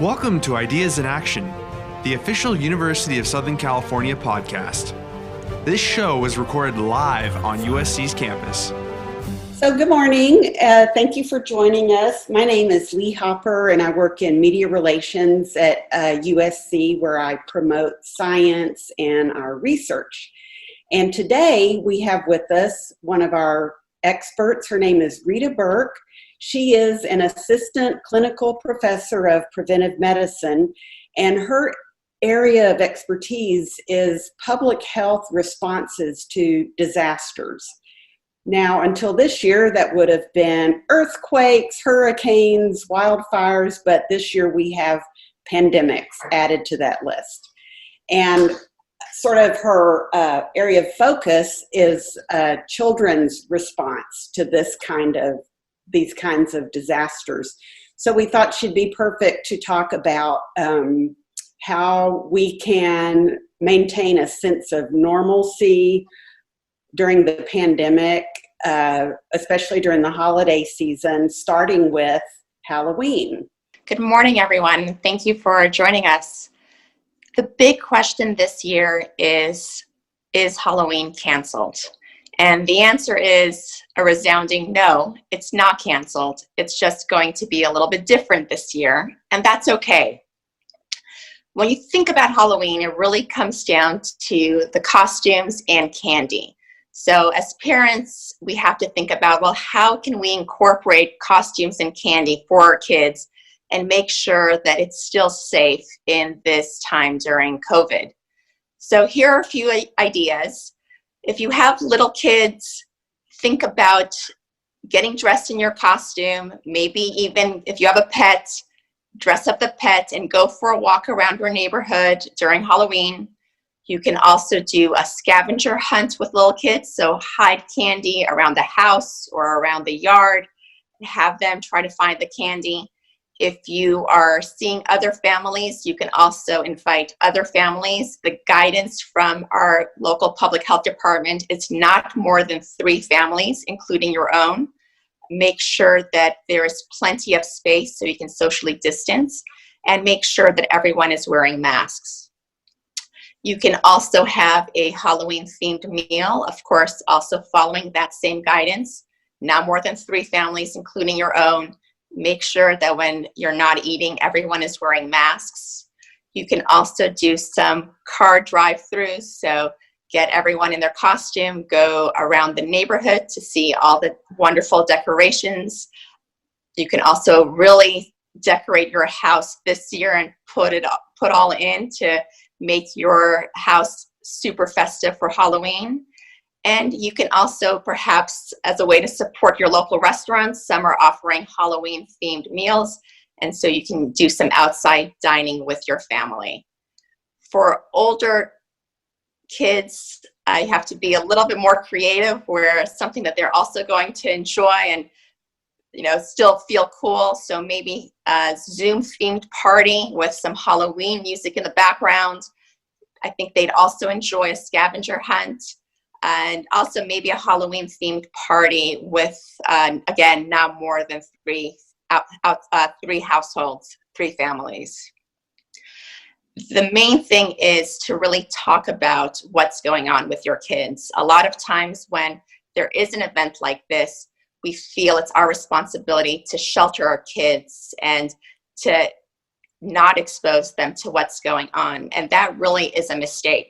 Welcome to Ideas in Action, the official University of Southern California podcast. This show was recorded live on USC's campus. So good morning. Thank you for joining us. My name is Lee Hopper, and I work in media relations at USC, where I promote science and our research. And today we have with us one of our experts. Her name is Rita Burke. She is an assistant clinical professor of preventive medicine, and her area of expertise is public health responses to disasters. Now, until this year, that would have been earthquakes, hurricanes, wildfires, but this year we have pandemics added to that list. And sort of her area of focus is children's response to these kinds of disasters. So we thought she'd be perfect to talk about how we can maintain a sense of normalcy during the pandemic, especially during the holiday season, starting with Halloween. Good morning, everyone. Thank you for joining us. The big question this year is Halloween canceled? And the answer is a resounding no, it's not canceled. It's just going to be a little bit different this year, and that's okay. When you think about Halloween, it really comes down to the costumes and candy. So as parents, we have to think about, well, how can we incorporate costumes and candy for our kids and make sure that it's still safe in this time during COVID? So here are a few ideas. If you have little kids, think about getting dressed in your costume. Maybe even if you have a pet, dress up the pet and go for a walk around your neighborhood during Halloween. You can also do a scavenger hunt with little kids, so hide candy around the house or around the yard and have them try to find the candy. If you are seeing other families, you can also invite other families. The guidance from our local public health department is not more than 3 families, including your own. Make sure that there is plenty of space so you can socially distance, and make sure that everyone is wearing masks. You can also have a Halloween-themed meal, of course, also following that same guidance. Not more than 3 families, including your own. Make sure that when you're not eating, everyone is wearing masks. You can also do some car drive-throughs, so get everyone in their costume, go around the neighborhood to see all the wonderful decorations. You can also really decorate your house this year and put all in to make your house super festive for Halloween. And you can also, perhaps as a way to support your local restaurants, some are offering Halloween-themed meals, and so you can do some outside dining with your family. For older kids, I have to be a little bit more creative, where something that they're also going to enjoy and still feel cool. So maybe a Zoom-themed party with some Halloween music in the background. I think they'd also enjoy a scavenger hunt. And also maybe a Halloween-themed party with, again, not more than 3 households, 3 families. The main thing is to really talk about what's going on with your kids. A lot of times when there is an event like this, we feel it's our responsibility to shelter our kids and to not expose them to what's going on. And that really is a mistake.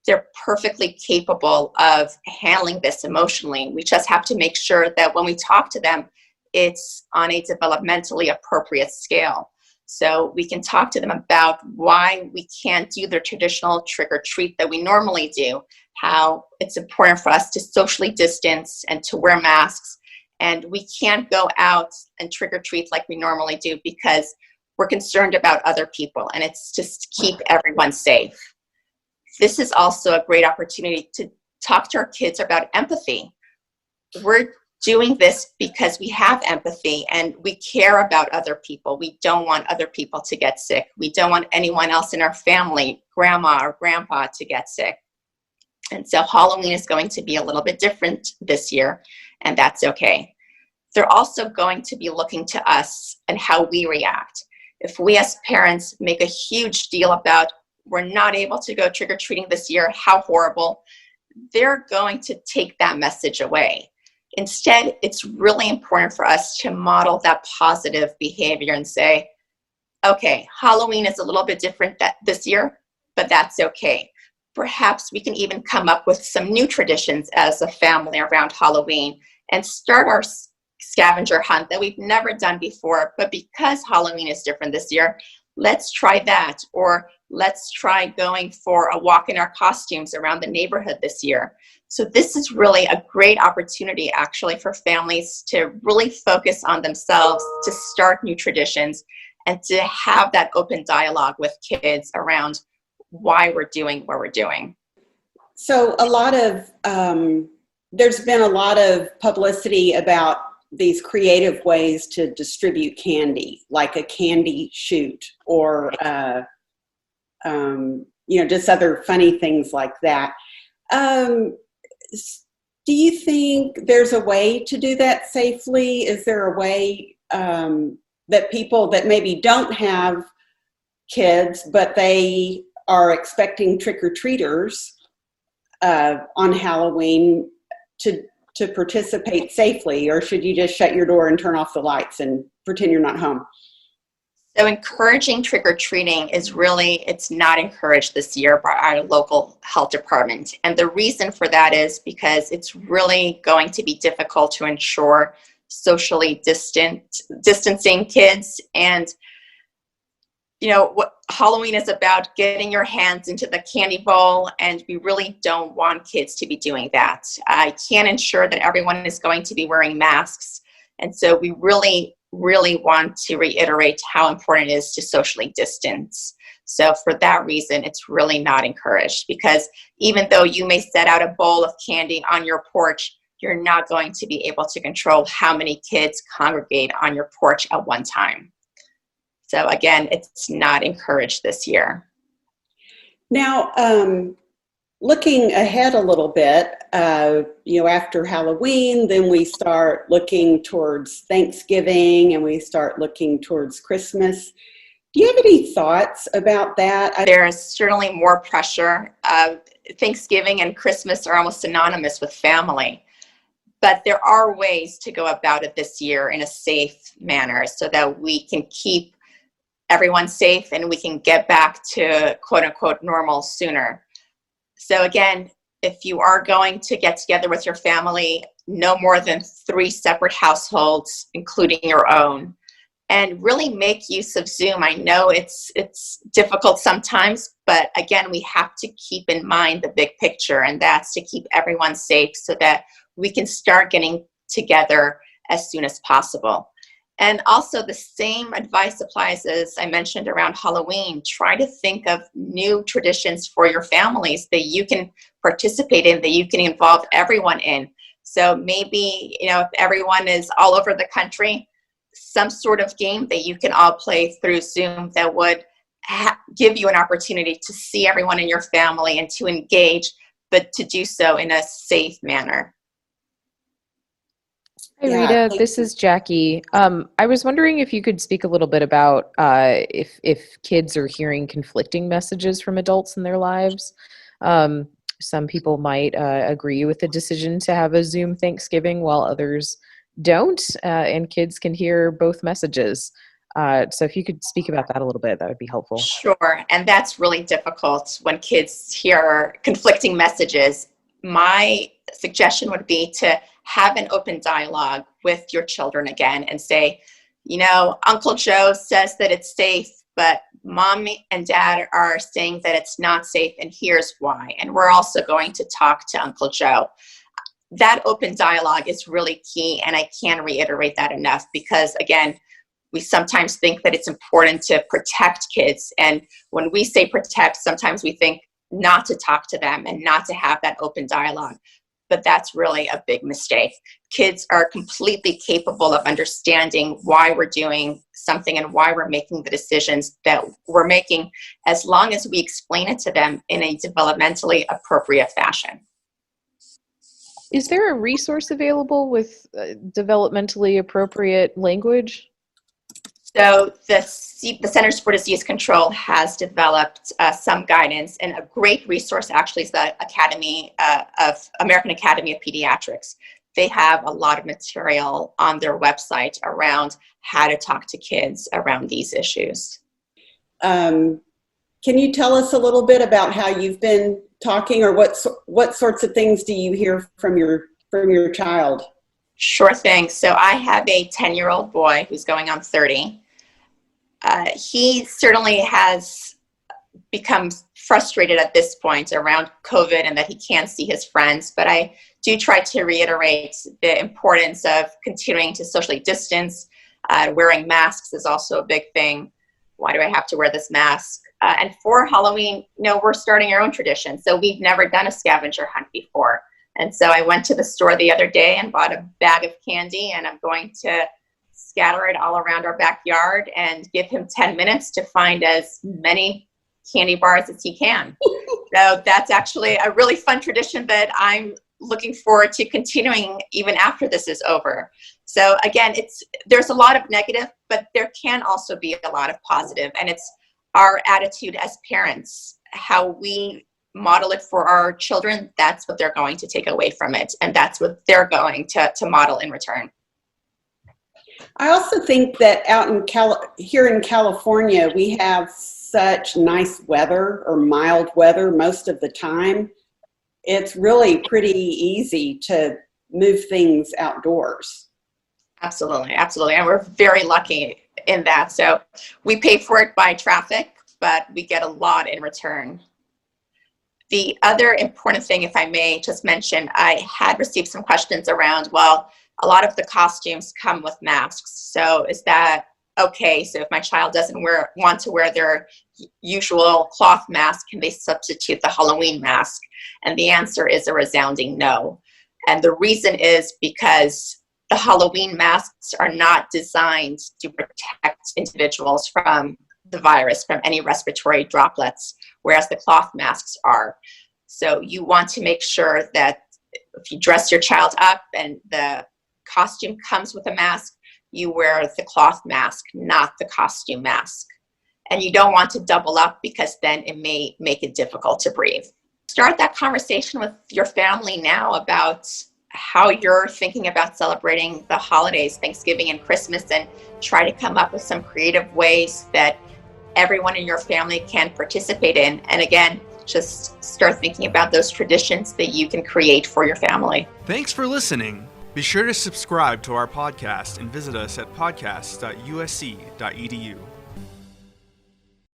They're perfectly capable of handling this emotionally. We just have to make sure that when we talk to them, it's on a developmentally appropriate scale. So we can talk to them about why we can't do the traditional trick or treat that we normally do, how it's important for us to socially distance and to wear masks. And we can't go out and trick or treat like we normally do because we're concerned about other people, and it's just to keep everyone safe. This is also a great opportunity to talk to our kids about empathy. We're doing this because we have empathy and we care about other people. We don't want other people to get sick. We don't want anyone else in our family, grandma or grandpa, to get sick. And so Halloween is going to be a little bit different this year, and that's okay. They're also going to be looking to us and how we react. if we as parents make a huge deal about we're not able to go trick-or-treating this year, how horrible, they're going to take that message away. Instead, it's really important for us to model that positive behavior and say, okay, Halloween is a little bit different this year, but that's okay. Perhaps we can even come up with some new traditions as a family around Halloween and start our scavenger hunt that we've never done before. But because Halloween is different this year, let's try that. Or let's try going for a walk in our costumes around the neighborhood this year. So this is really a great opportunity actually for families to really focus on themselves, to start new traditions, and to have that open dialogue with kids around why we're doing what we're doing. So there's been a lot of publicity about these creative ways to distribute candy, like a candy shoot or, just other funny things like that. Do you think there's a way to do that safely? Is there a way that people that maybe don't have kids, but they are expecting trick-or-treaters on Halloween to participate safely, or should you just shut your door and turn off the lights and pretend you're not home? So encouraging trick-or-treating it's not encouraged this year by our local health department. And the reason for that is because it's really going to be difficult to ensure socially distancing kids. And what Halloween is about, getting your hands into the candy bowl, and we really don't want kids to be doing that. I can't ensure that everyone is going to be wearing masks. And so we really want to reiterate how important it is to socially distance. So for that reason, it's really not encouraged, because even though you may set out a bowl of candy on your porch, you're not going to be able to control how many kids congregate on your porch at one time. So again, it's not encouraged this year. Now, looking ahead a little bit, after Halloween, then we start looking towards Thanksgiving and we start looking towards Christmas. Do you have any thoughts about that? There's certainly more pressure. Thanksgiving and Christmas are almost synonymous with family. But there are ways to go about it this year in a safe manner so that we can keep everyone safe and we can get back to quote unquote normal sooner. So again, if you are going to get together with your family, no more than 3 separate households, including your own, and really make use of Zoom. I know it's difficult sometimes, but again, we have to keep in mind the big picture, and that's to keep everyone safe so that we can start getting together as soon as possible. And also the same advice applies, as I mentioned, around Halloween. Try to think of new traditions for your families that you can participate in, that you can involve everyone in. So maybe, if everyone is all over the country, some sort of game that you can all play through Zoom that would give you an opportunity to see everyone in your family and to engage, but to do so in a safe manner. Hi, Rita. This is Jackie. I was wondering if you could speak a little bit about if kids are hearing conflicting messages from adults in their lives. Some people might agree with the decision to have a Zoom Thanksgiving while others don't, and kids can hear both messages. So if you could speak about that a little bit, that would be helpful. Sure. And that's really difficult when kids hear conflicting messages. My suggestion would be to have an open dialogue with your children again and say, Uncle Joe says that it's safe, but Mom and Dad are saying that it's not safe, and here's why. And we're also going to talk to Uncle Joe. That open dialogue is really key, and I can't reiterate that enough, because again, we sometimes think that it's important to protect kids. And when we say protect, sometimes we think not to talk to them and not to have that open dialogue. But that's really a big mistake. Kids are completely capable of understanding why we're doing something and why we're making the decisions that we're making, as long as we explain it to them in a developmentally appropriate fashion. Is there a resource available with developmentally appropriate language? So the Centers for Disease Control has developed some guidance, and a great resource actually is the American Academy of Pediatrics. They have a lot of material on their website around how to talk to kids around these issues. Can you tell us a little bit about how you've been talking, or what sorts of things do you hear from your child? Sure thing. So I have a 10-year-old boy who's going on 30. He certainly has become frustrated at this point around COVID and that he can't see his friends, but I do try to reiterate the importance of continuing to socially distance. Wearing masks is also a big thing. Why do I have to wear this mask? And for Halloween, we're starting our own tradition. So we've never done a scavenger hunt before. And so I went to the store the other day and bought a bag of candy, and I'm going to scatter it all around our backyard and give him 10 minutes to find as many candy bars as he can. So that's actually a really fun tradition that I'm looking forward to continuing even after this is over. So again, there's a lot of negative, but there can also be a lot of positive, and it's our attitude as parents, how we model it for our children. That's what they're going to take away from it, and that's what they're going to model in return. I also think that here in California, we have such nice weather, or mild weather, most of the time. It's really pretty easy to move things outdoors. Absolutely, absolutely. And we're very lucky in that. So we pay for it by traffic, but we get a lot in return. The other important thing, if I may just mention, I had received some questions around, well, a lot of the costumes come with masks. So is that okay? So if my child doesn't want to wear their usual cloth mask, can they substitute the Halloween mask? And the answer is a resounding no. And the reason is because the Halloween masks are not designed to protect individuals from the virus, from any respiratory droplets, whereas the cloth masks are. So you want to make sure that if you dress your child up and the costume comes with a mask, you wear the cloth mask, not the costume mask. And you don't want to double up, because then it may make it difficult to breathe. Start that conversation with your family now about how you're thinking about celebrating the holidays, Thanksgiving and Christmas, and try to come up with some creative ways that everyone in your family can participate in. And again, just start thinking about those traditions that you can create for your family. Thanks for listening. Be sure to subscribe to our podcast and visit us at podcast.usc.edu.